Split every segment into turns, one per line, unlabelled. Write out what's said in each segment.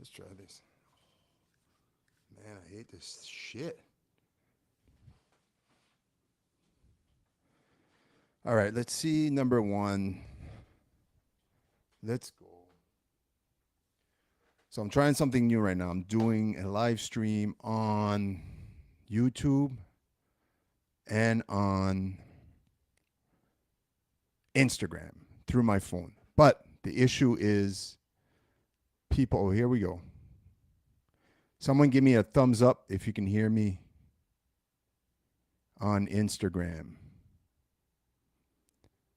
Let's try this. Man, I hate this shit. All right, let's see number one. Let's go. So I'm trying something new right now. I'm doing a live stream on YouTube and on Instagram through my phone. But the issue is people. Oh, here we go. Someone give me a thumbs up if you can hear me on Instagram.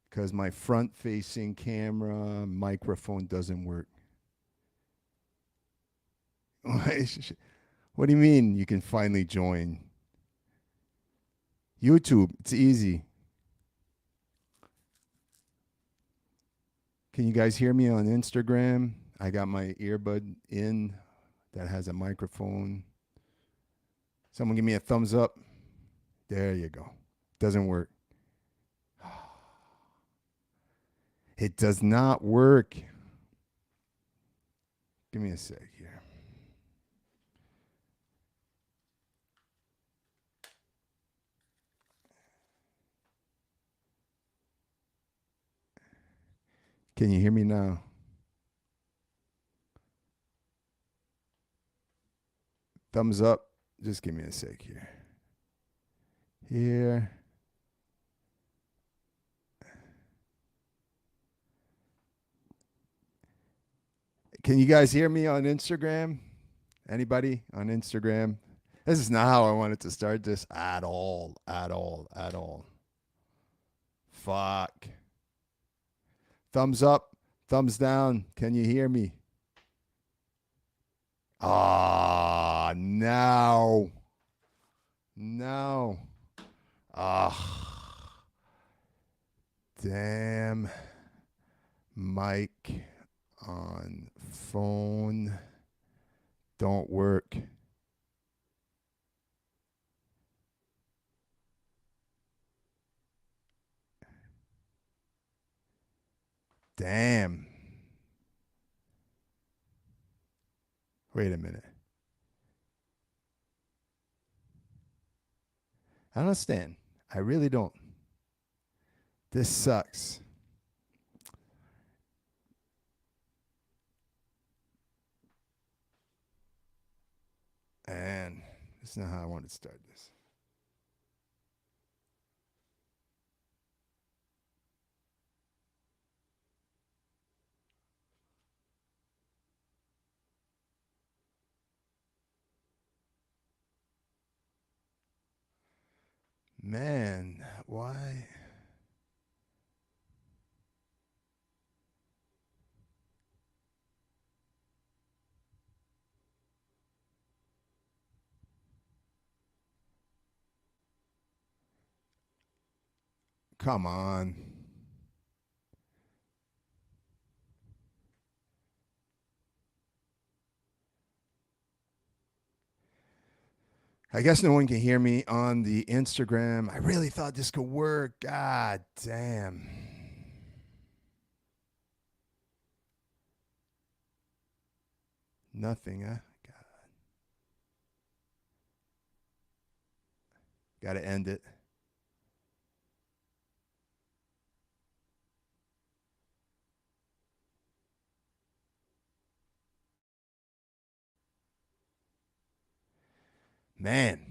Because my front facing camera microphone doesn't work. What do you mean you can finally join? YouTube, it's easy. Can you guys hear me on Instagram? I got my earbud in that has a microphone. Someone give me a thumbs up. There you go. Doesn't work. It does not work. Give me a sec here. Can you hear me now? Thumbs up. Just give me a sec here. Here. Can you guys hear me on Instagram? Anybody on Instagram? This is not how I wanted to start this at all. At all. At all. Fuck. Thumbs up. Thumbs down. Can you hear me? Ah, no. No. Ah. Damn. Mic on phone don't work. Damn. Wait a minute. I don't understand. I really don't. This sucks. And this is not how I want to start this. Man, why? Come on. I guess no one can hear me on the Instagram. I really thought this could work. God damn. Nothing, huh? Got to end it. Man.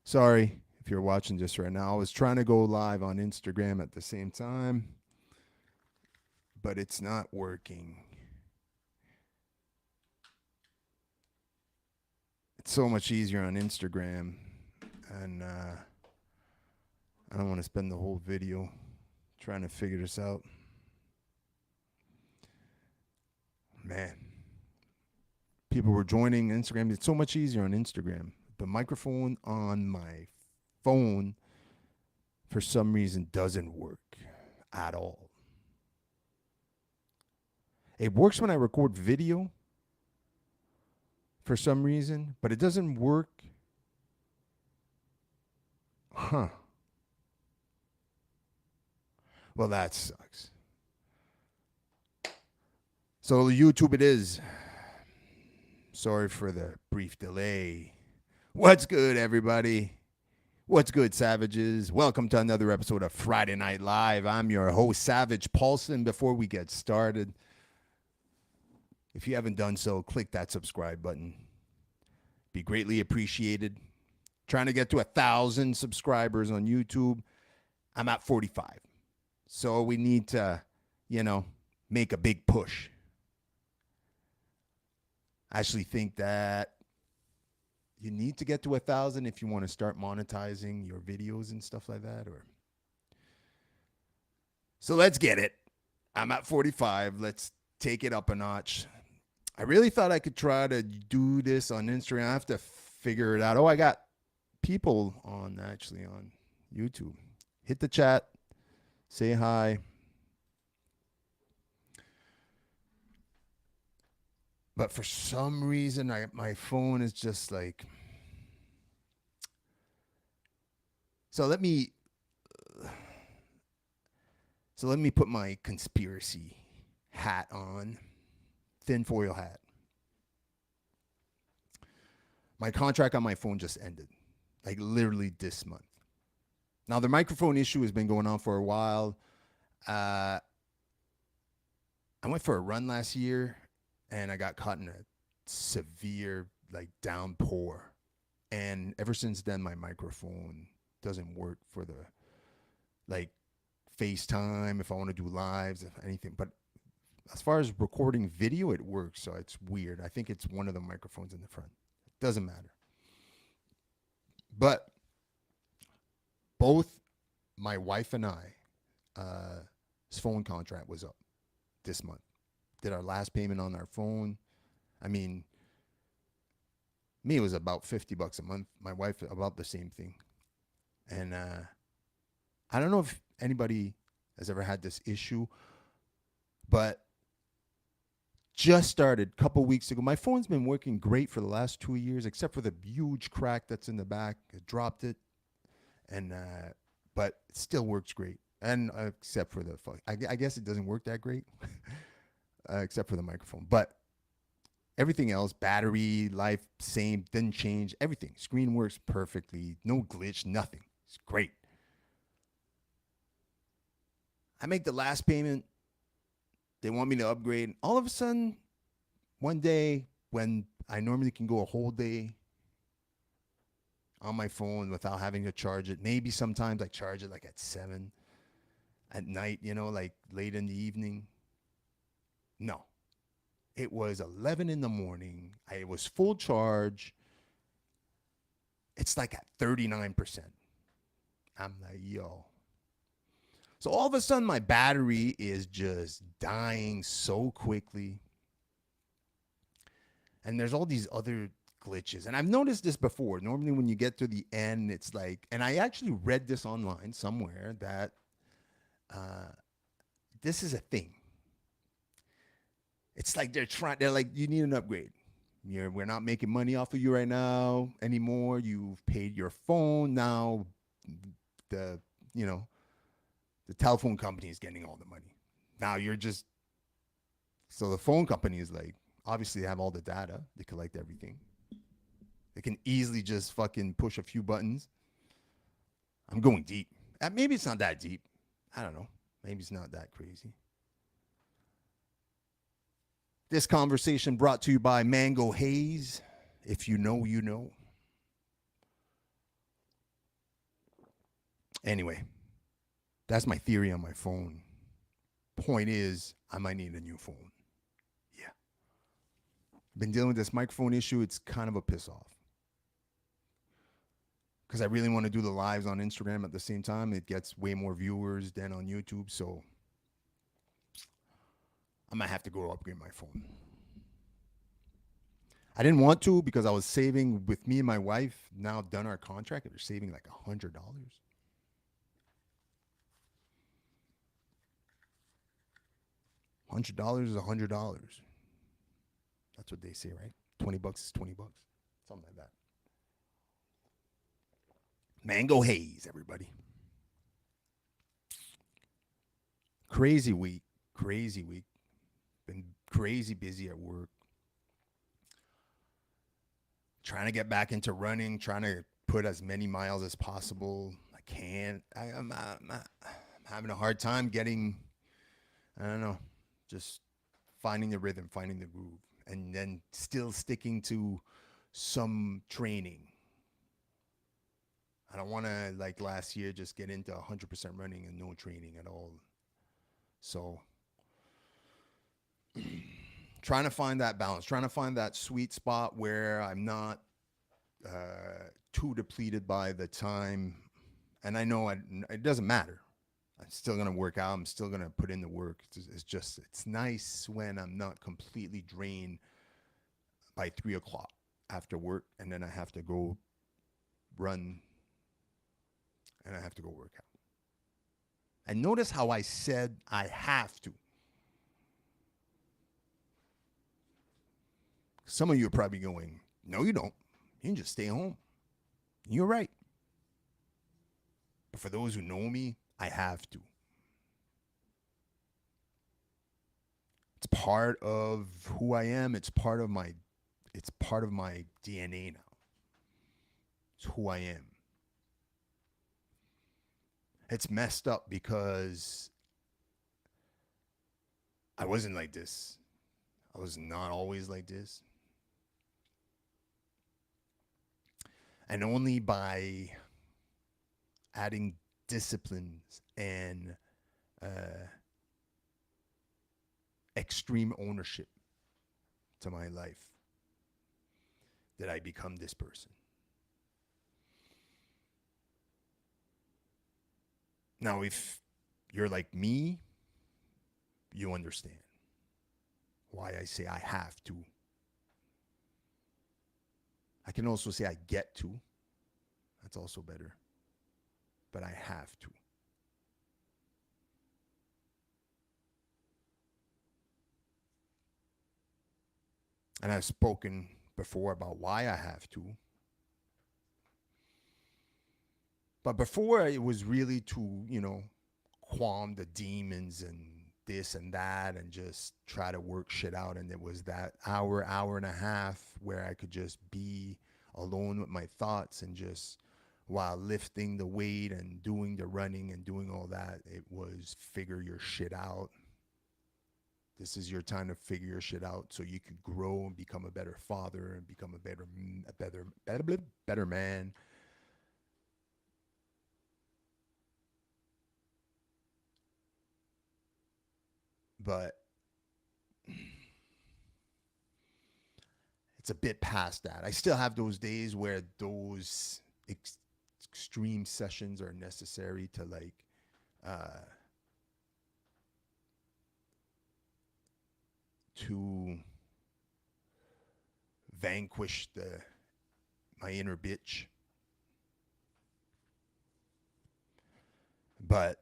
Sorry if you're watching this right now. I was trying to go live on Instagram at the same time, but it's not working. It's so much easier on Instagram, and I don't want to spend the whole video trying to figure this out. Man, people were joining Instagram. It's so much easier on Instagram. The microphone on my phone, for some reason, doesn't work at all. It works when I record video for some reason, but it doesn't work. Huh. Well, that sucks. So YouTube it is. Sorry for the brief delay. What's good, everybody? What's good, savages? Welcome to another episode of Friday Night Live. I'm your host, Savage Paulson. Before we get started, if you haven't done so, click that subscribe button. Be greatly appreciated. Trying to get to 1,000 subscribers on YouTube. I'm at 45. So we need to, make a big push. I actually think that you need to get to 1,000 if you want to start monetizing your videos and stuff like that. So let's get it. I'm at 45. Let's take it up a notch. I really thought I could try to do this on Instagram. I have to figure it out. Oh, I got people on YouTube. Hit the chat. Say hi. But for some reason, my phone is just like... So let me put my conspiracy hat on. Tinfoil hat. My contract on my phone just ended. Like literally this month. Now the microphone issue has been going on for a while. I went for a run last year and I got caught in a severe downpour. And ever since then my microphone doesn't work for the FaceTime if I want to do lives, if anything. But as far as recording video, it works. So it's weird. I think it's one of the microphones in the front. It doesn't matter. But both my wife and his phone contract was up this month. Did our last payment on our phone. I mean, me, it was about $50 a month. My wife, about the same thing. And I don't know if anybody has ever had this issue, but just started a couple weeks ago. My phone's been working great for the last 2 years, except for the huge crack that's in the back. I dropped it, and but it still works great. And except for I guess it doesn't work that great, except for the microphone. But everything else, battery, life, same, didn't change. Everything, screen works perfectly, no glitch, nothing. It's great. I make the last payment. They want me to upgrade. All of a sudden, one day when I normally can go a whole day on my phone without having to charge it, maybe sometimes I charge it at 7 at night, late in the evening. No. It was 11 in the morning. It was full charge. It's at 39%. I'm like, yo. So all of a sudden, my battery is just dying so quickly. And there's all these other glitches. And I've noticed this before. Normally, when you get to the end, it's and I actually read this online somewhere that this is a thing. It's they're like, you need an upgrade. We're not making money off of you right now anymore. You've paid your phone. Now the telephone company is getting all the money. Now so the phone company is obviously they have all the data. They collect everything. They can easily just fucking push a few buttons. I'm going deep. Maybe it's not that deep. I don't know. Maybe it's not that crazy. This conversation brought to you by Mango Haze. If you know, you know. Anyway, that's my theory on my phone. Point is, I might need a new phone. Yeah. Been dealing with this microphone issue. It's kind of a piss off. Because I really want to do the lives on Instagram at the same time. It gets way more viewers than on YouTube. So I might have to go upgrade my phone. I didn't want to because I was saving with me and my wife. Now done our contract. We're saving $100. $100 is $100. That's what they say, right? $20 is $20. Something like that. Mango Haze, everybody. Crazy week. Been crazy busy at work, trying to get back into running, trying to put as many miles as possible. I can't. I'm having a hard time getting, I don't know, just finding the rhythm, finding the groove, and then still sticking to some training. I don't want to, like last year, just get into 100% running and no training at all. So, trying to find that balance, trying to find that sweet spot where I'm not too depleted by the time. And I know it doesn't matter. I'm still going to work out. I'm still going to put in the work. It's nice when I'm not completely drained by 3 o'clock after work. And then I have to go run and I have to go work out. And notice how I said I have to. Some of you are probably going, no, you don't. You can just stay home. You're right. But for those who know me, I have to. It's part of who I am. It's part of my DNA now. It's who I am. It's messed up because I wasn't like this. I was not always like this. And only by adding disciplines and extreme ownership to my life did I become this person. Now, if you're like me, you understand why I say I have to. I can also say I get to. That's also better. But I have to. And I've spoken before about why I have to. But before, it was really to, qualm the demons and this and that and just try to work shit out. And it was that hour and a half where I could just be alone with my thoughts and just while lifting the weight and doing the running and doing all that, it was figure your shit out. This is your time to figure your shit out so you could grow and become a better father and become a better man. But it's a bit past that. I still have those days where those extreme sessions are necessary to to vanquish my inner bitch. But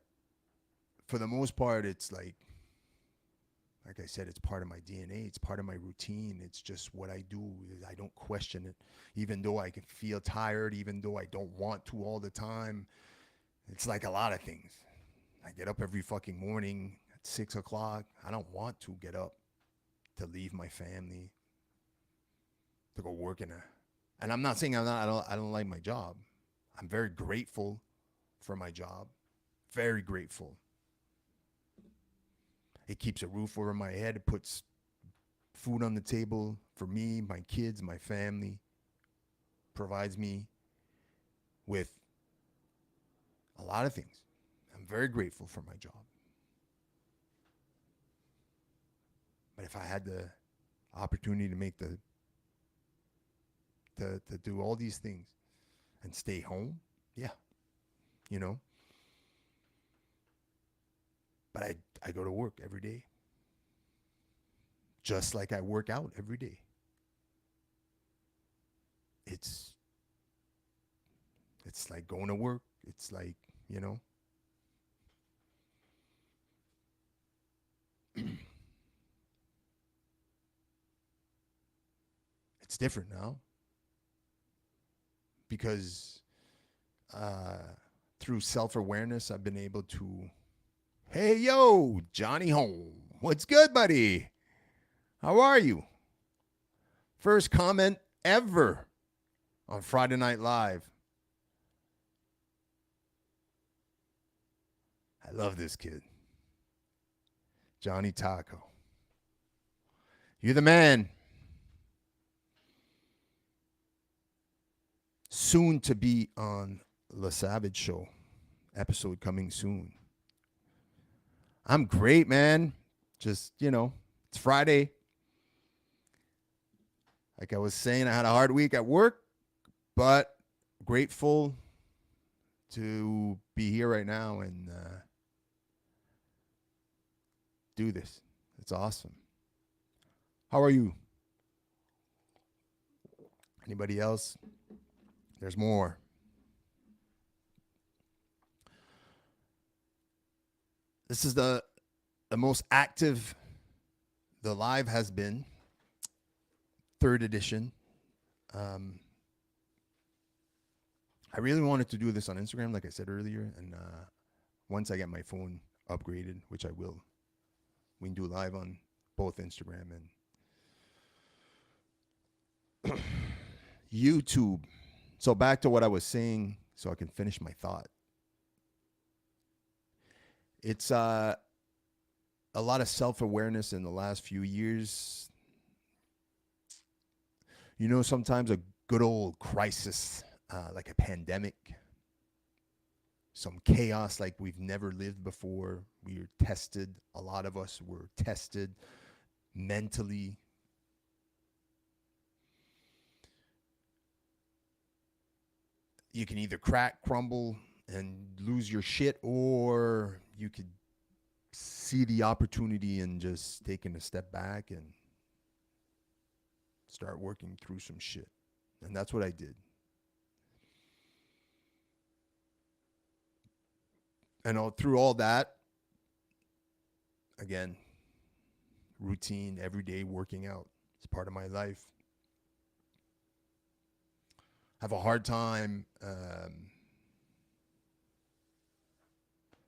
for the most part, it's like I said, it's part of my DNA. It's part of my routine. It's just what I do. I don't question it. Even though I can feel tired, even though I don't want to all the time. It's like a lot of things. I get up every fucking morning at 6 o'clock. I don't want to get up to leave my family, to go work and I'm not saying I don't like my job. I'm very grateful for my job. Very grateful. It keeps a roof over my head. It puts food on the table for me, my kids, my family. Provides me with a lot of things. I'm very grateful for my job. But if I had the opportunity to make to do all these things and stay home, yeah, But I go to work every day. Just like I work out every day. It's like going to work. It's like, it's different now. Because through self-awareness, I've been able to, hey, yo, Johnny home. What's good, buddy? How are you? First comment ever on Friday Night Live. I love this kid. Johnny Taco. You're the man. Soon to be on La Savage Show. Episode coming soon. I'm great, man. Just, it's Friday. Like I was saying, I had a hard week at work, but grateful to be here right now and do this. It's awesome. How are you? Anybody else? There's more. This is the most active the live has been. Third edition. I really wanted to do this on Instagram, like I said earlier, and once I get my phone upgraded, which I will, we can do live on both Instagram and YouTube. So back to what I was saying, so I can finish my thought. It's a lot of self-awareness in the last few years. Sometimes a good old crisis, like a pandemic, some chaos like we've never lived before. We were tested. A lot of us were tested mentally. You can either crack, crumble, and lose your shit, or you could see the opportunity and just taking a step back and start working through some shit. And that's what I did. And through all that, again, routine, everyday working out. It's part of my life. I have a hard time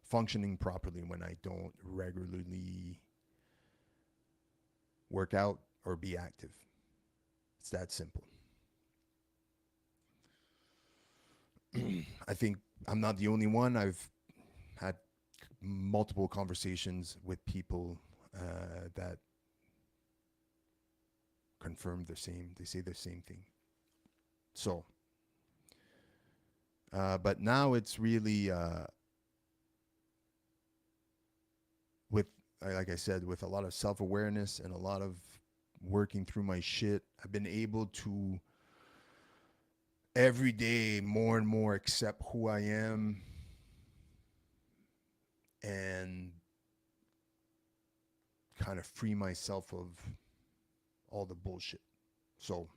functioning properly when I don't regularly work out or be active. It's that simple. I think I'm not the only one. I've had multiple conversations with people that confirm the same. They say the same thing. So, but now it's really like I said, with a lot of self-awareness and a lot of working through my shit, I've been able to every day more and more accept who I am and kind of free myself of all the bullshit. So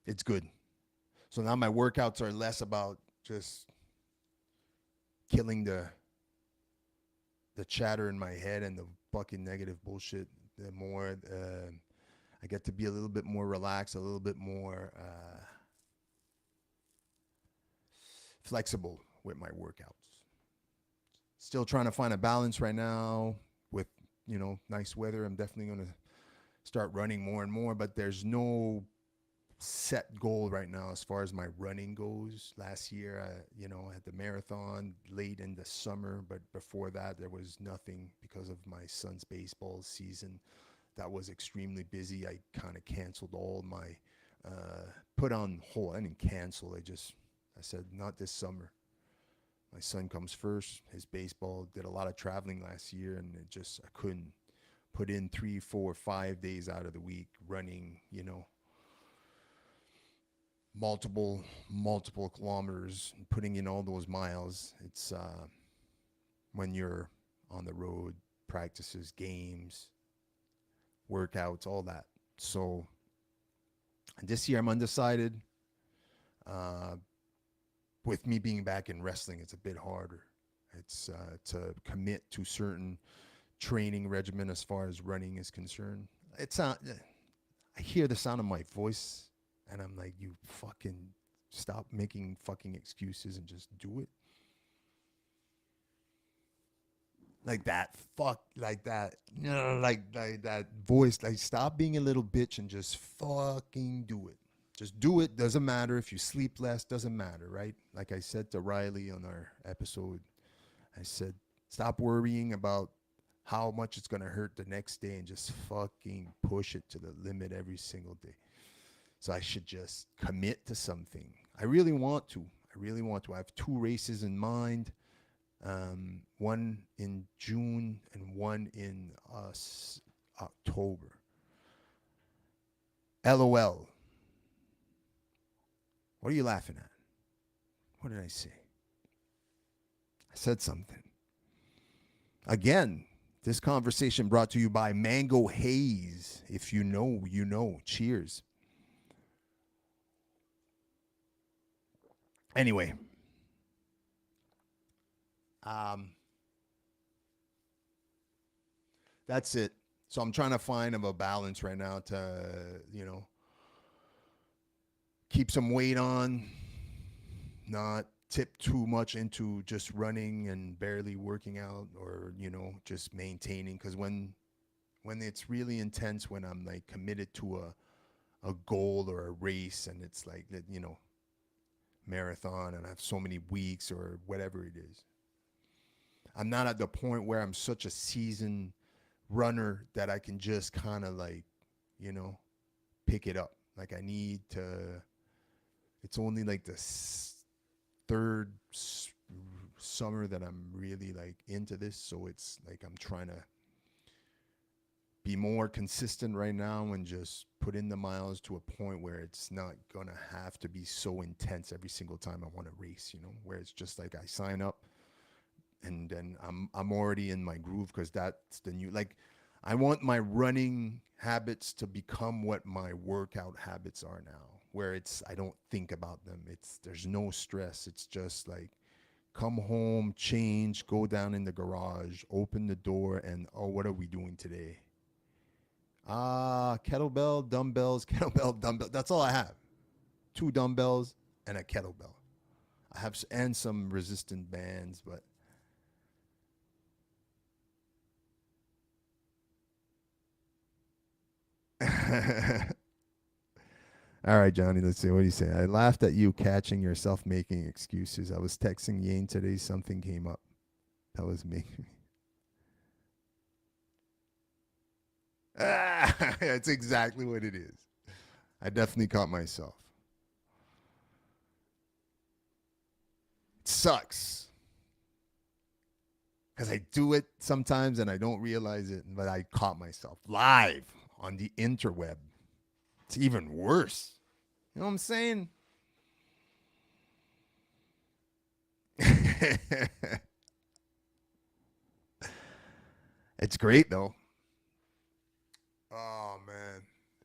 it's good. So now my workouts are less about just killing the chatter in my head and the fucking negative bullshit. The more I get to be a little bit more relaxed, a little bit more flexible with my workouts. Still trying to find a balance right now with, nice weather. I'm definitely going to start running more and more, but there's no set goal right now as far as my running goes. Last year, I had the marathon late in the summer, but before that, there was nothing because of my son's baseball season. That was extremely busy. I kind of canceled all my, put on hold. I didn't cancel. I said, not this summer. My son comes first. His baseball, did a lot of traveling last year, and I couldn't put in 3, 4, 5 days out of the week running, multiple kilometers, and putting in all those miles. It's when you're on the road, practices, games, workouts, all that. So this year I'm undecided. With me being back in wrestling, it's a bit harder. It's to commit to certain training regimen as far as running is concerned. I hear the sound of my voice and I'm like, you fucking stop making fucking excuses and just do it. like that fuck like that like that voice, like stop being a little bitch and just fucking do it. Just do it. Doesn't matter if you sleep less, doesn't matter, right? Like I said to Riley on our episode, I said stop worrying about how much it's going to hurt the next day and just fucking push it to the limit every single day. So I should just commit to something. I really want to. I really want to. I have two races in mind, one in June and one in October. LOL. What are you laughing at? What did I say? I said something. Again, this conversation brought to you by Mango Haze. If you know, you know. Cheers. Anyway, um, that's it. So I'm trying to find a balance right now to, keep some weight on, not tip too much into just running and barely working out, or, just maintaining. Because when it's really intense, when I'm like committed to a goal or a race, and it's like that, marathon, and I have so many weeks or whatever it is. I'm not at the point where I'm such a seasoned runner that I can just kind of like, you know, pick it up. Like I need to. It's only like the third summer that I'm really like into this, so it's like I'm trying to be more consistent right now and just put in the miles to a point where it's not gonna have to be so intense every single time I want to race. Where it's just like I sign up and then I'm already in my groove, because that's the new, like, I want my running habits to become what my workout habits are now, where it's I don't think about them. There's no stress. It's just like come home, change, go down in the garage, open the door, and oh, what are we doing today? Kettlebell, dumbbells, kettlebell, dumbbell. That's all I have. Two dumbbells and a kettlebell. I have and some resistant bands, but all right, Johnny, let's see. What do you say? I laughed at you catching yourself making excuses. I was texting Yane today. Something came up. That was me. That's exactly what it is. I definitely caught myself. It sucks because I do it sometimes and I don't realize it, but I caught myself live on the interweb. It's even worse. You know what I'm saying? It's great though. Oh man.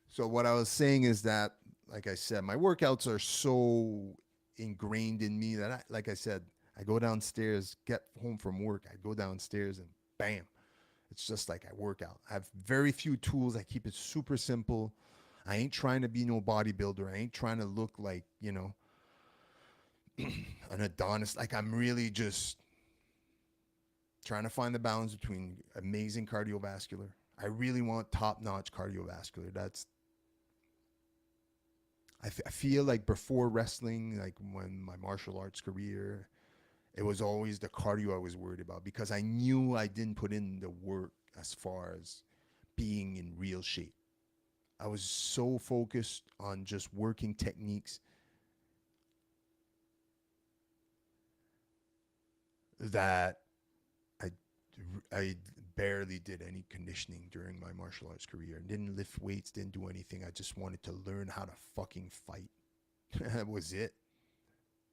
So what I was saying is that, like I said, my workouts are so ingrained in me that like I said, I go downstairs, get home from work, I go downstairs and bam. It's just like I work out. I have very few tools. I keep it super simple. I ain't trying to be no bodybuilder. I ain't trying to look like, an Adonis. Like I'm really just trying to find the balance between amazing cardiovascular. I really want top notch cardiovascular. I feel like before wrestling, like when my martial arts career, it was always the cardio I was worried about, because I knew I didn't put in the work as far as being in real shape. I was so focused on just working techniques that I I barely did any conditioning during my martial arts career, and didn't lift weights, didn't do anything. I just wanted to learn how to fucking fight. That was it.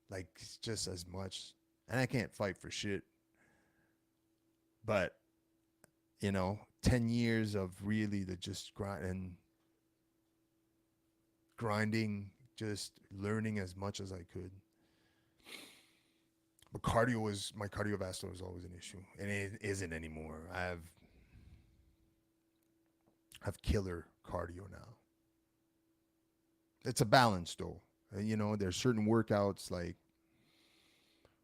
Like just as much. And I can't fight for shit. But, 10 years of really the just grinding, just learning as much as I could. But my cardiovascular was always an issue, and it isn't anymore. I have killer cardio now. It's a balance though. There's certain workouts like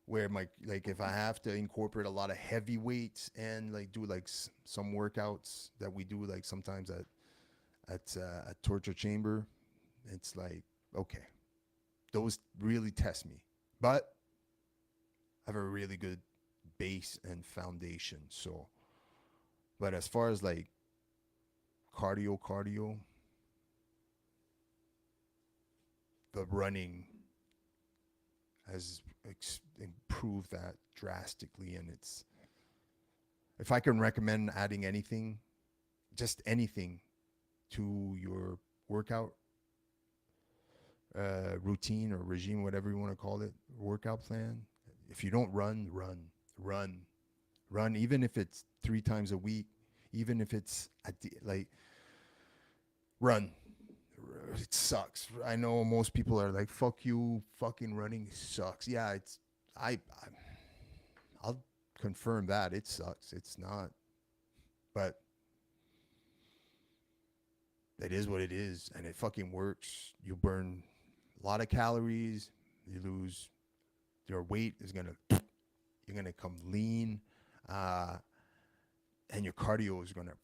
where like if I have to incorporate a lot of heavy weights and like do like some workouts that we do like sometimes at torture chamber, it's like okay, those really test me. But I have a really good base and foundation. So, but as far as like cardio, the running has improved that drastically, and it's if I can recommend adding anything, just anything to your workout routine or regime, whatever you want to call it, workout plan. If you don't run, even if it's 3 times a week, even if it's like run. It sucks. I know most people are like, "Fuck you, fucking running sucks." Yeah, I I'll confirm that it sucks. It's not, but it is what it is, and it fucking works. You burn a lot of calories. You lose your weight is gonna you're gonna come lean, uh, and your cardio is gonna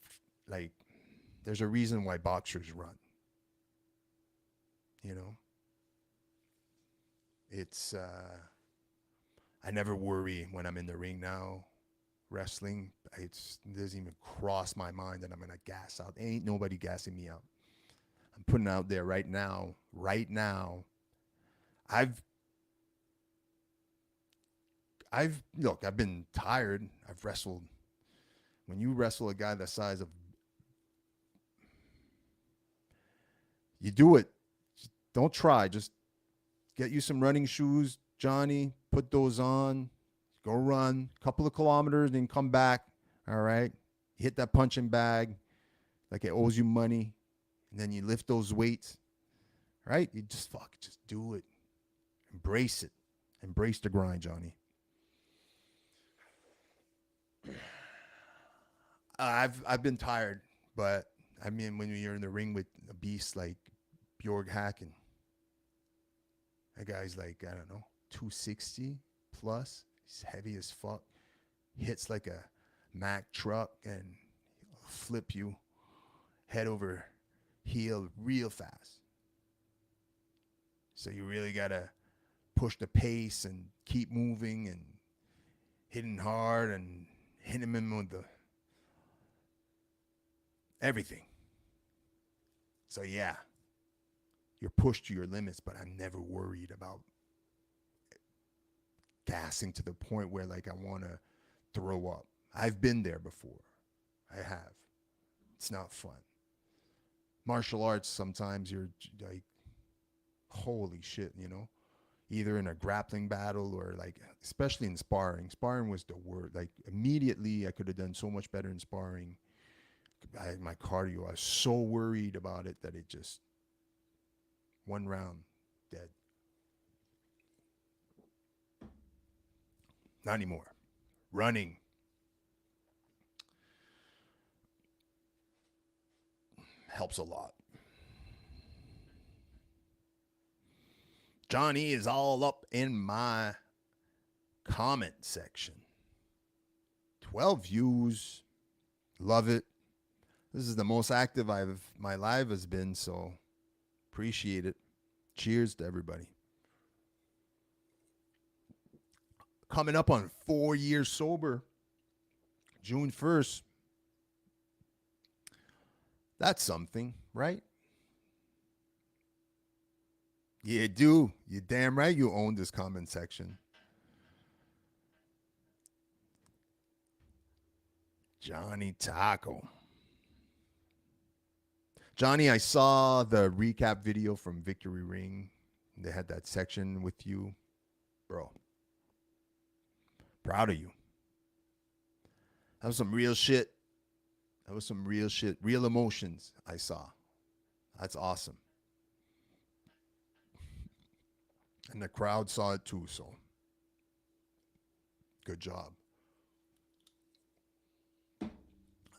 like. There's a reason why boxers run. You know, it's I never worry when I'm in the ring now wrestling. It doesn't even cross my mind that I'm gonna gas out. Ain't nobody gassing me out. I'm putting out there right now. Right now, I've look. I've been tired. I've wrestled. When you wrestle a guy the size of, you do it. Don't try. Just get you some running shoes, Johnny. Put those on. Go run a couple of kilometers, then come back. All right. Hit that punching bag like it owes you money. And then you lift those weights. Right? You just do it. Embrace it. Embrace the grind, Johnny. I've been tired, but I mean when you're in the ring with a beast like Bjorg Hacken, that guy's like, I don't know, 260 plus. He's heavy as fuck. Hits like a Mack truck and flip you head over heel real fast. So you really got to push the pace and keep moving and hitting hard and hitting him with the everything. So yeah, you're pushed to your limits, but I'm never worried about gassing to the point where like I want to throw up. I've been there before. I have. It's not fun. Martial arts, sometimes you're like, holy shit, you know? Either in a grappling battle or like, especially in sparring. Sparring was the word. Like immediately I could have done so much better in sparring. My cardio, I was so worried about it that it just, one round, dead. Not anymore. Running. Helps a lot. Johnny is all up in my comment section. 12 views. Love it. This is the most active my live has been, so appreciate it. Cheers to everybody. Coming up on 4 years sober, June 1st. That's something, right? You do. You're damn right you own this comment section. Johnny Taco. Johnny, I saw the recap video from Victory Ring. They had that section with you. Bro, proud of you. That was some real shit. Real emotions I saw. That's awesome. And the crowd saw it too, so good job. I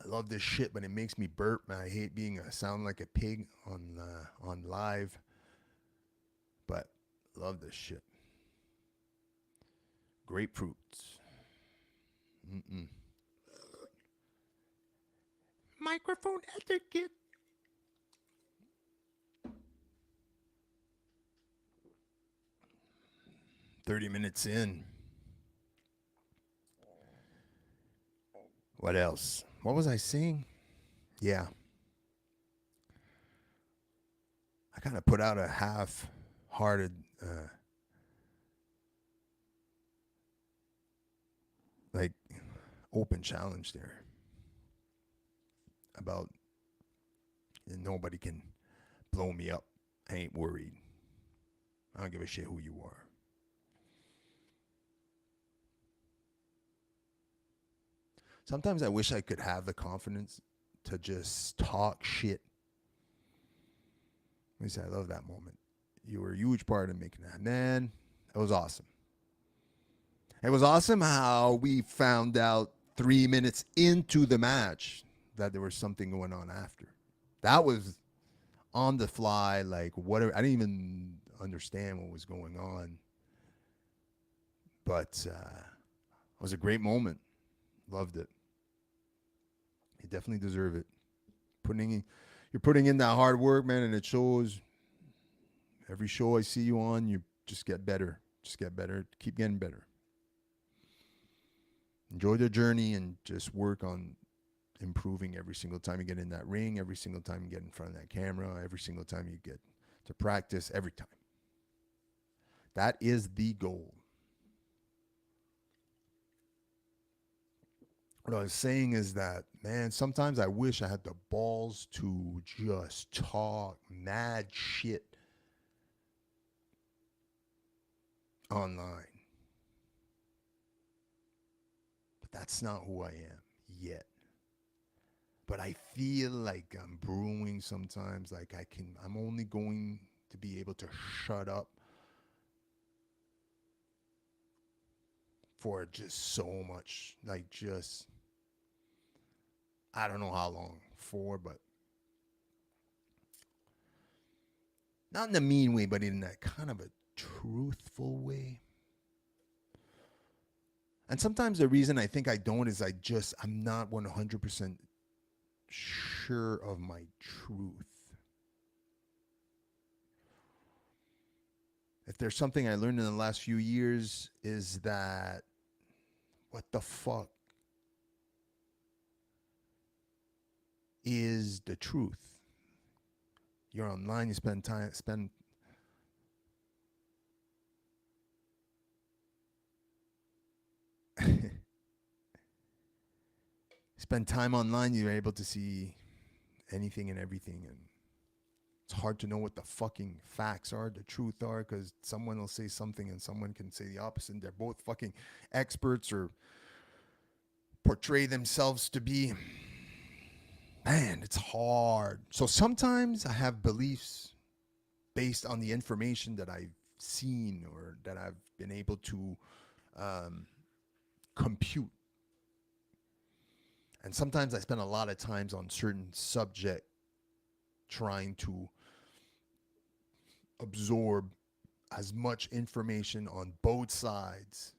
love this shit, but it makes me burp, man. I hate being sound like a pig on live, but love this shit. Grapefruits. Mm-mm. Microphone etiquette. 30 minutes in. What else? What was I saying? Yeah. I kind of put out a half-hearted, like, open challenge there about nobody can blow me up. I ain't worried. I don't give a shit who you are. Sometimes I wish I could have the confidence to just talk shit. At least I love that moment. You were a huge part of making that. Man, it was awesome. It was awesome how we found out 3 minutes into the match that there was something going on after. That was on the fly, like whatever. I didn't even understand what was going on. But it was a great moment. Loved it. You definitely deserve it. You're putting in that hard work, man, and it shows. Every show I see you on, you just get better. Just get better. Keep getting better. Enjoy the journey and just work on improving every single time you get in that ring, every single time you get in front of that camera, every single time you get to practice, every time. That is the goal. What I was saying is that, man, sometimes I wish I had the balls to just talk mad shit online. But that's not who I am yet. But I feel like I'm brewing sometimes. Like I'm only going to be able to shut up for just so much. Like just, I don't know how long for, but not in a mean way, but in that kind of a truthful way. And sometimes the reason I think I don't is I'm not 100% sure of my truth. If there's something I learned in the last few years is that what the fuck is the truth? You're online, you spend spend time online, you're able to see anything and everything, and it's hard to know what the fucking facts are, the truth are, because someone will say something and someone can say the opposite, and they're both fucking experts or portray themselves to be. Man, it's hard. So sometimes I have beliefs based on the information that I've seen or that I've been able to compute. And sometimes I spend a lot of times on certain subject trying to absorb as much information on both sides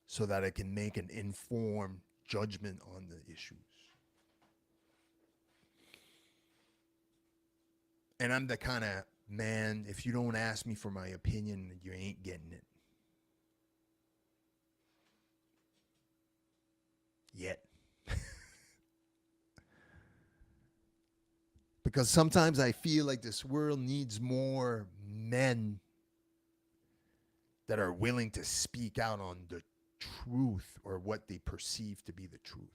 so that I can make an informed judgment on the issues. And I'm the kind of man, if you don't ask me for my opinion, you ain't getting it. Yet. Because sometimes I feel like this world needs more men that are willing to speak out on the truth or what they perceive to be the truth.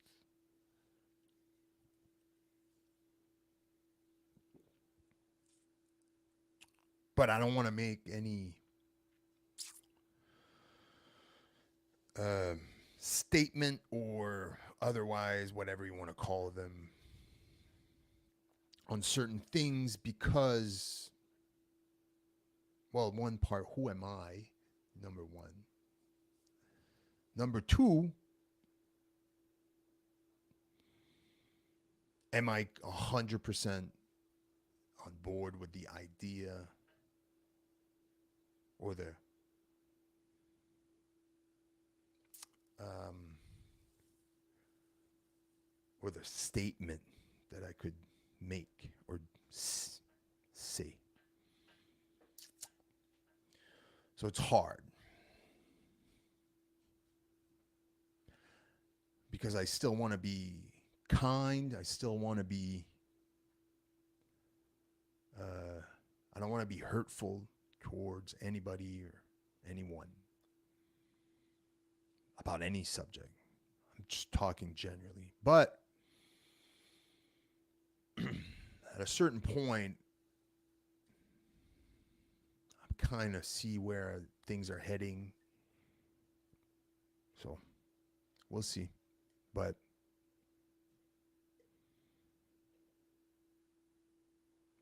But I don't want to make any statement or otherwise, whatever you want to call them, on certain things because, well, one part, who am I? Number one. Number two, am I 100% on board with the idea or the um, or the statement that I could make or say. So it's hard because I still want to be kind. I still want to be, I don't want to be hurtful towards anybody or anyone about any subject. I'm just talking generally. But at a certain point, I kind of see where things are heading. So we'll see. But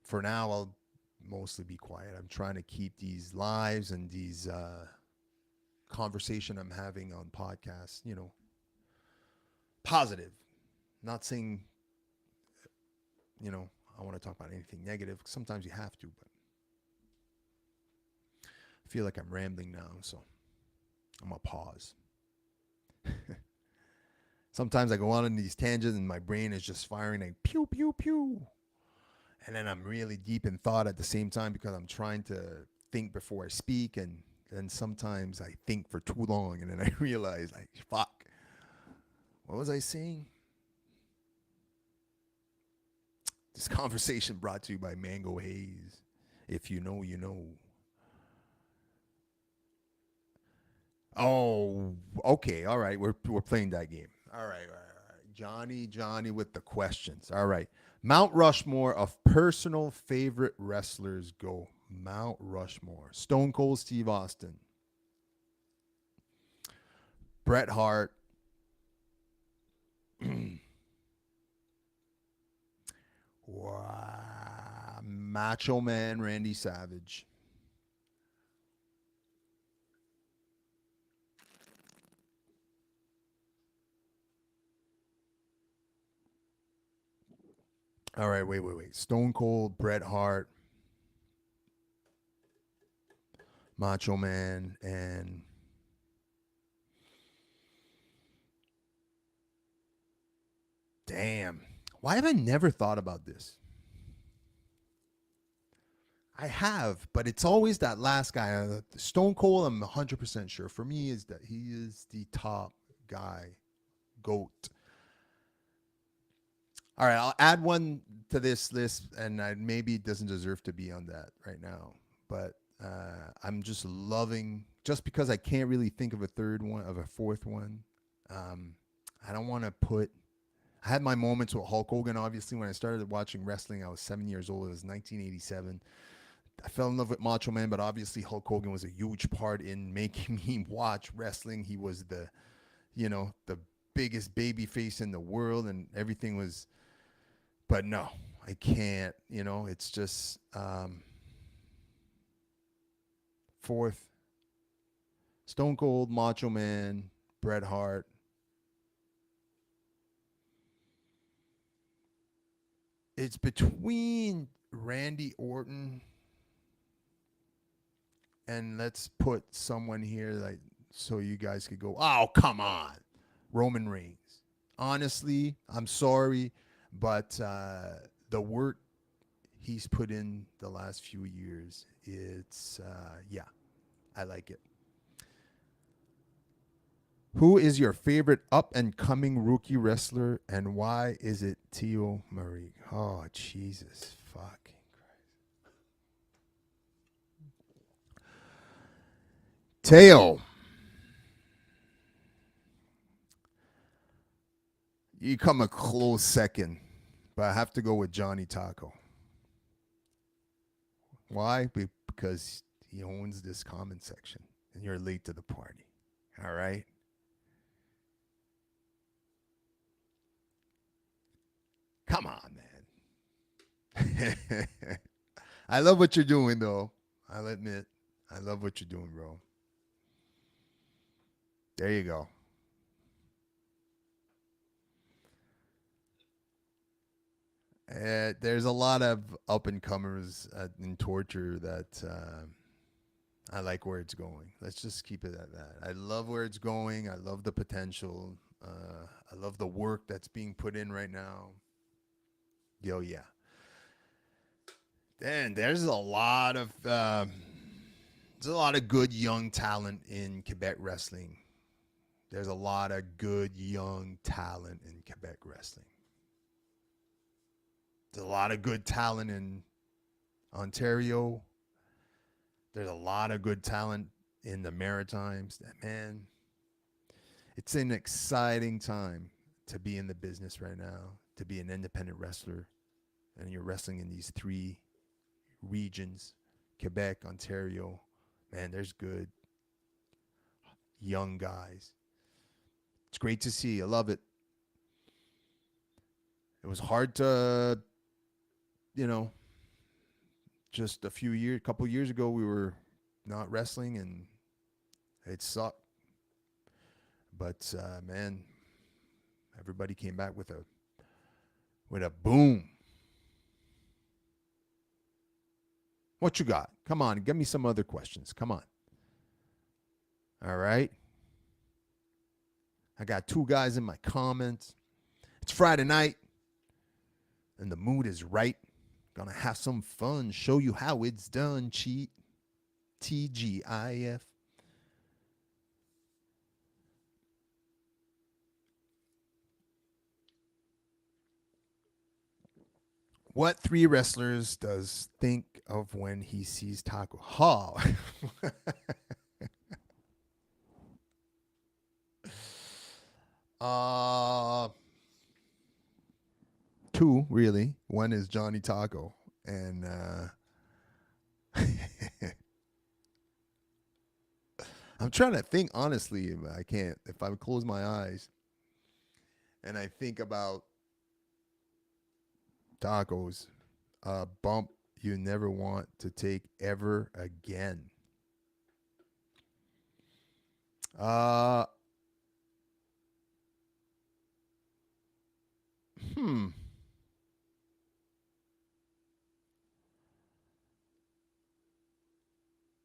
for now, I'll mostly be quiet. I'm trying to keep these lives and these conversation I'm having on podcasts, positive. Not saying, I want to talk about anything negative. Sometimes you have to, but I feel like I'm rambling now, so I'm gonna pause. Sometimes I go on in these tangents and my brain is just firing like pew pew pew, and then I'm really deep in thought at the same time because I'm trying to think before I speak, and then sometimes I think for too long, and then I realize like fuck, what was I saying? This conversation brought to you by Mango Haze. If you know, you know. Oh, okay. All right. We're playing that game. All right. All right. All right. Johnny with the questions. All right. Mount Rushmore of personal favorite wrestlers go. Mount Rushmore. Stone Cold Steve Austin. Bret Hart. Wow. Macho Man Randy Savage. All right, wait. Stone Cold, Bret Hart, Macho Man, and damn. Why have I never thought about this? I have, but it's always that last guy. Stone Cold, I'm 100% sure. For me, is that he is the top guy, GOAT. All right, I'll add one to this list, and maybe it doesn't deserve to be on that right now. But I'm just loving, just because I can't really think of a third one, of a fourth one. Um, I don't want to put. I had my moments with Hulk Hogan. Obviously, when I started watching wrestling, I was 7 years old. It was 1987. I fell in love with Macho Man, but obviously Hulk Hogan was a huge part in making me watch wrestling. He was the biggest baby face in the world, and everything was. But no, I can't. It's just fourth. Stone Cold, Macho Man, Bret Hart. It's between Randy Orton and let's put someone here like so you guys could go, oh come on, Roman Reigns. Honestly, I'm sorry, but the work he's put in the last few years, it's yeah, I like it. Who is your favorite up and coming rookie wrestler, and why is it Tio Marie? Oh Jesus, fuck. Teo, you come a close second, but I have to go with Johnny Taco. Why? Because he owns this comment section, and you're late to the party. All right. Come on, man. I love what you're doing, though. I'll admit, I love what you're doing, bro. There you go. There's a lot of up and comers in torture that I like where it's going. Let's just keep it at that. I love where it's going. I love the potential. I love the work that's being put in right now. Yo, yeah. Then there's a lot of good young talent in Quebec wrestling. There's a lot of good young talent in Quebec wrestling. There's a lot of good talent in Ontario. There's a lot of good talent in the Maritimes. Man, it's an exciting time to be in the business right now, to be an independent wrestler. And you're wrestling in these three regions, Quebec, Ontario. Man, there's good young guys. It's great to see. I love it. It was hard to, you know, just a couple years ago, we were not wrestling and it sucked. But man, everybody came back with a boom. What you got? Come on, give me some other questions. Come on. All right. I got two guys in my comments. It's Friday night, and the mood is right. Gonna have some fun. Show you how it's done. Cheat. TGIF. What three wrestlers does think of when he sees Taco? Ha. Two, really. One is Johnny Taco. And I'm trying to think honestly. I can't. If I close my eyes and I think about tacos, a bump you never want to take ever again. Uh, hmm.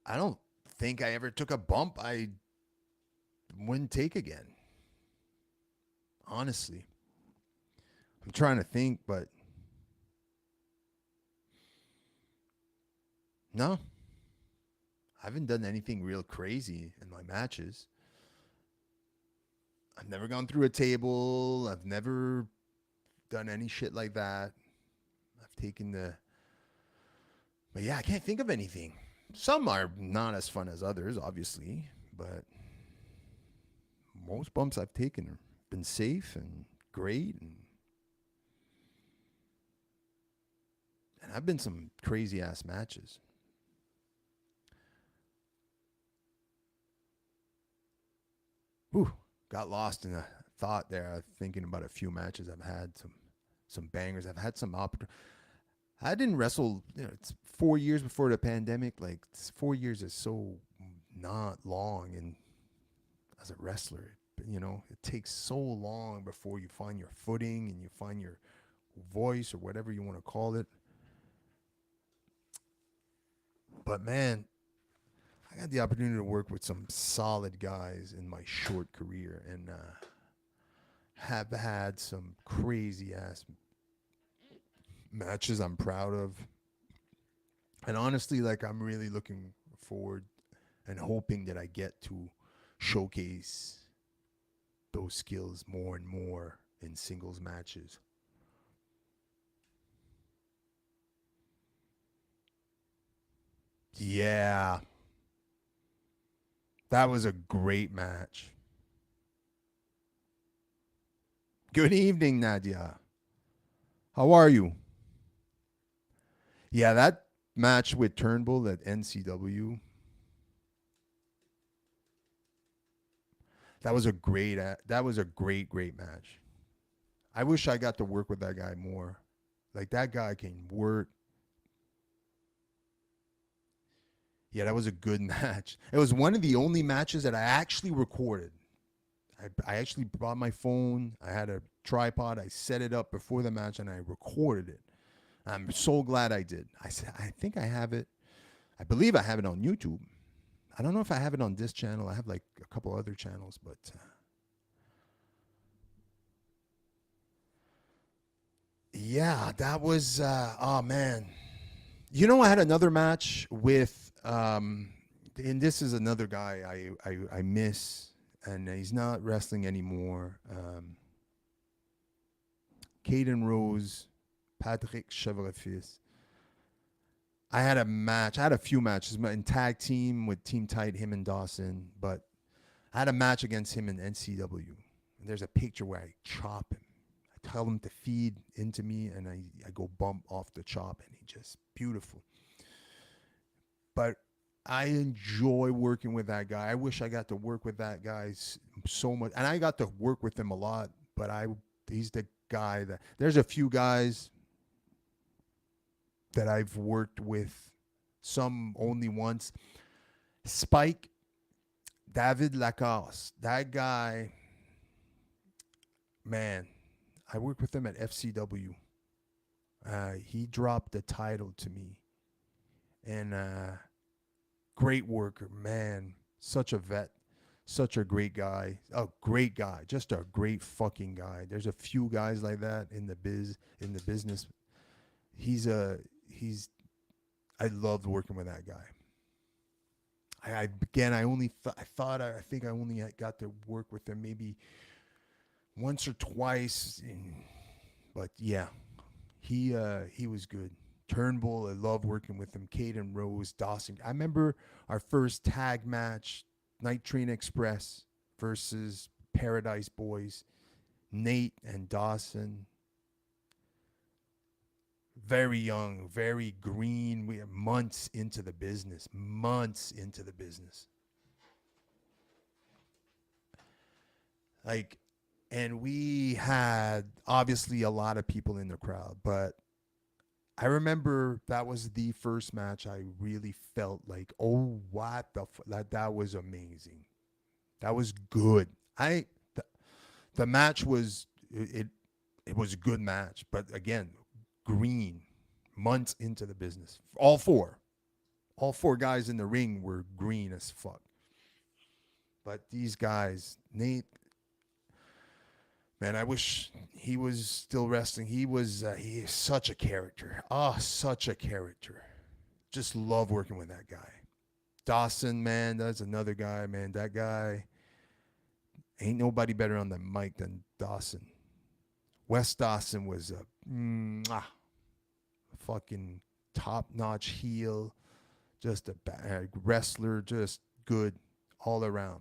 I don't think I ever took a bump I wouldn't take again. Honestly, I'm trying to think, but no, I haven't done anything real crazy in my matches. I've never gone through a table. I've never done any shit like that. I've taken but yeah, I can't think of anything. Some are not as fun as others, obviously, but most bumps I've taken have been safe and great, and I've been some crazy ass matches. Whew, got lost in a thought there, thinking about a few matches I've had, some bangers. I've had some I didn't wrestle. It's 4 years before the pandemic. Like 4 years is so not long, and as a wrestler, it takes so long before you find your footing and you find your voice or whatever you want to call it. But man, I got the opportunity to work with some solid guys in my short career, and have had some crazy ass matches I'm proud of. And honestly, like I'm really looking forward and hoping that I get to showcase those skills more and more in singles matches. Yeah, that was a great match. Good evening, Nadia. How are you? Yeah, that match with Turnbull at NCW, that was a great match. I wish I got to work with that guy more. Like that guy can work. Yeah, that was a good match. It was one of the only matches that I actually recorded. I actually brought my phone. I had a tripod. I set it up before the match and I recorded it. I'm so glad I did. I think I have it. I believe I have it on YouTube. I don't know if I have it on this channel. I have like a couple other channels, but yeah, that was oh man. You know, I had another match with and this is another guy I miss, and he's not wrestling anymore. Caden Rose, Patrick Chevrefils. I had a match. I had a few matches in tag team with Team Tight, him and Dawson, but I had a match against him in NCW. And there's a picture where I chop him. I tell him to feed into me, and I go bump off the chop, and he just beautiful. But I enjoy working with that guy. I wish I got to work with that guy so much, and I got to work with him a lot. But he's the guy that there's a few guys that I've worked with, some only once. Spike, David Lacasse, that guy, man, I worked with him at FCW. He dropped the title to me, and great worker, man, such a vet, such a great guy, just a great fucking guy. There's a few guys like that in the business. He's I loved working with that guy. Again, I think I only got to work with him maybe once or twice, but yeah, he was good. Turnbull, I love working with him. Caden Rose, Dawson. I remember our first tag match, Night Train Express versus Paradise Boys. Nate and Dawson. Very young, very green. We are months into the business. Months into the business. Like, and we had obviously a lot of people in the crowd, but I remember that was the first match I really felt like, oh, what that was amazing. That was good. The match was it was a good match, but again, green, months into the business. All four guys in the ring were green as fuck. But these guys, Nate, man, I wish he was still wrestling. He is such a character. Oh, such a character. Just love working with that guy. Dawson, man, that's another guy, man. That guy, ain't nobody better on the mic than Dawson. Wes Dawson was a fucking top-notch heel, just a wrestler, just good all around.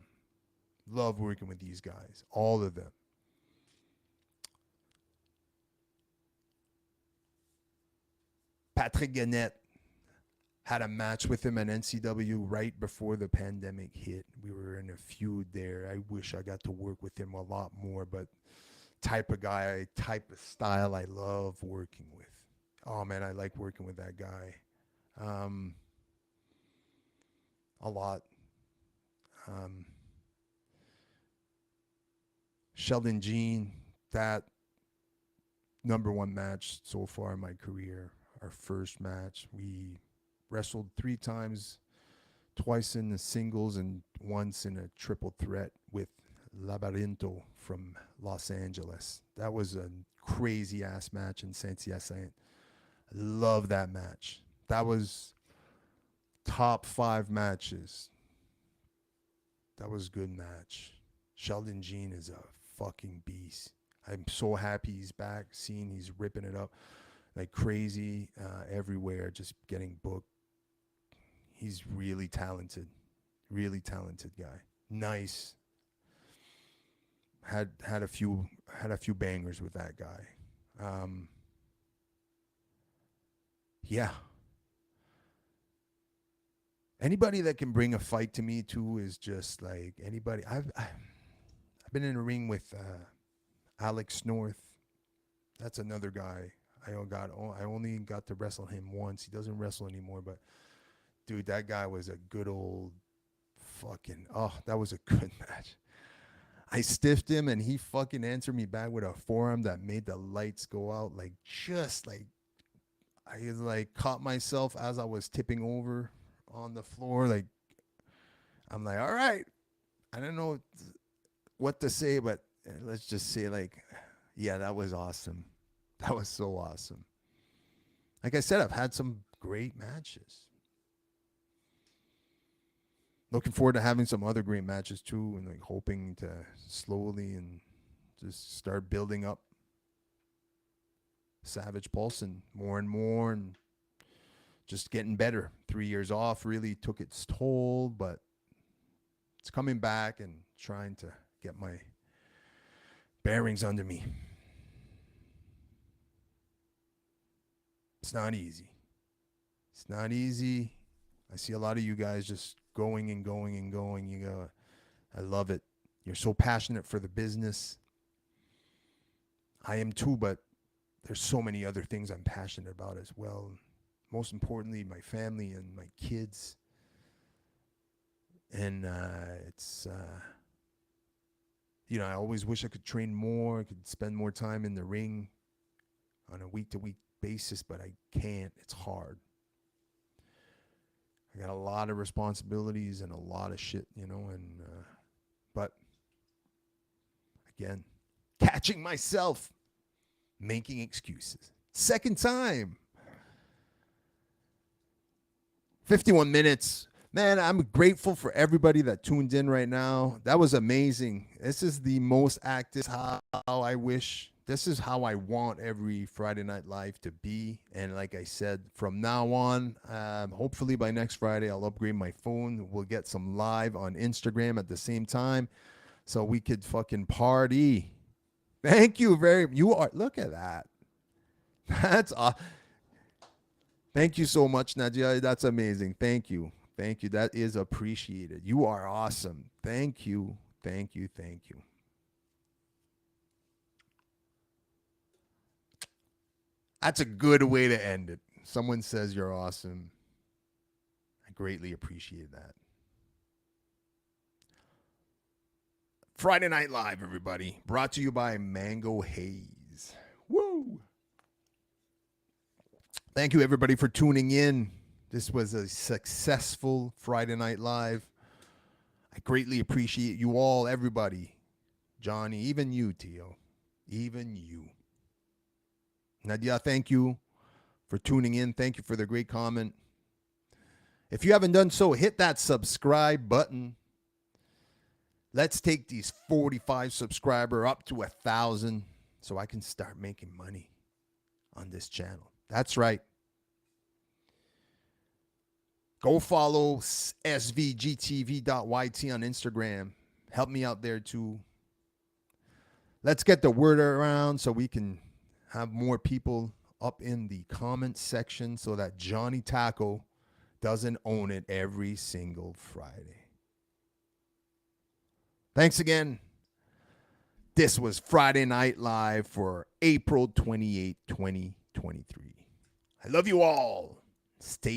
Love working with these guys, all of them. Patrick Gannett, had a match with him at NCW right before the pandemic hit. We were in a feud there. I wish I got to work with him a lot more, but type of guy, type of style I love working with. Oh man, I like working with that guy. A lot. Um, Sheldon Jean, that number one match so far in my career. Our first match, we wrestled 3 times, twice in the singles and once in a triple threat with Labyrinto from Los Angeles. That was a crazy ass match in Saint Hyacinthe. Love that match. That was top 5 matches. That was a good match. Sheldon Jean is a fucking beast. I'm so happy he's back, seeing he's ripping it up like crazy everywhere, just getting booked. He's really talented guy. Nice. Had a few bangers with that guy. Yeah. Anybody that can bring a fight to me too is just like anybody. I've been in a ring with Alex North. That's another guy. I only got to wrestle him once. He doesn't wrestle anymore, but dude, that guy was a good old fucking, that was a good match. I stiffed him and he fucking answered me back with a forearm that made the lights go out. Like, just like, I like caught myself as I was tipping over on the floor. Like, I'm like, all right. I don't know what to say, but let's just say, like, yeah, that was awesome. That was so awesome. Like I said, I've had some great matches. Looking forward to having some other great matches too, and like hoping to slowly and just start building up Savage Paulson more and more, and just getting better. 3 years off really took its toll, but it's coming back and trying to get my bearings under me. It's not easy. It's not easy. I see a lot of you guys just going and going and going. You go, I love it. You're so passionate for the business. I am too, but there's so many other things I'm passionate about as well. Most importantly, my family and my kids. And it's, I always wish I could train more. I could spend more time in the ring on a week-to-week basis, but I can't. It's hard. I got a lot of responsibilities and a lot of shit, but again, catching myself making excuses. Second time. 51 minutes. Man, I'm grateful for everybody that tuned in right now. That was amazing. This is the most active how I wish. This is how I want every Friday Night Live to be. And like I said, from now on, hopefully by next Friday, I'll upgrade my phone. We'll get some live on Instagram at the same time so we could fucking party. Thank you look at that. That's Thank you so much, Nadia. That's amazing. Thank you. Thank you. That is appreciated. You are awesome. Thank you. Thank you. Thank you. That's a good way to end it. Someone says you're awesome. I greatly appreciate that. Friday Night Live, everybody. Brought to you by Mango Haze. Woo! Thank you, everybody, for tuning in. This was a successful Friday Night Live. I greatly appreciate you all, everybody. Johnny, even you, Tio. Even you. Nadia, thank you for tuning in. Thank you for the great comment. If you haven't done so, hit that subscribe button. Let's take these 45 subscriber up to 1,000 so I can start making money on this channel. That's right. Go follow svgtv.yt on Instagram. Help me out there too. Let's get the word around so we can have more people up in the comment section so that Johnny Taco doesn't own it every single Friday. Thanks again. This was Friday Night Live for April 28, 2023. I love you all. Stay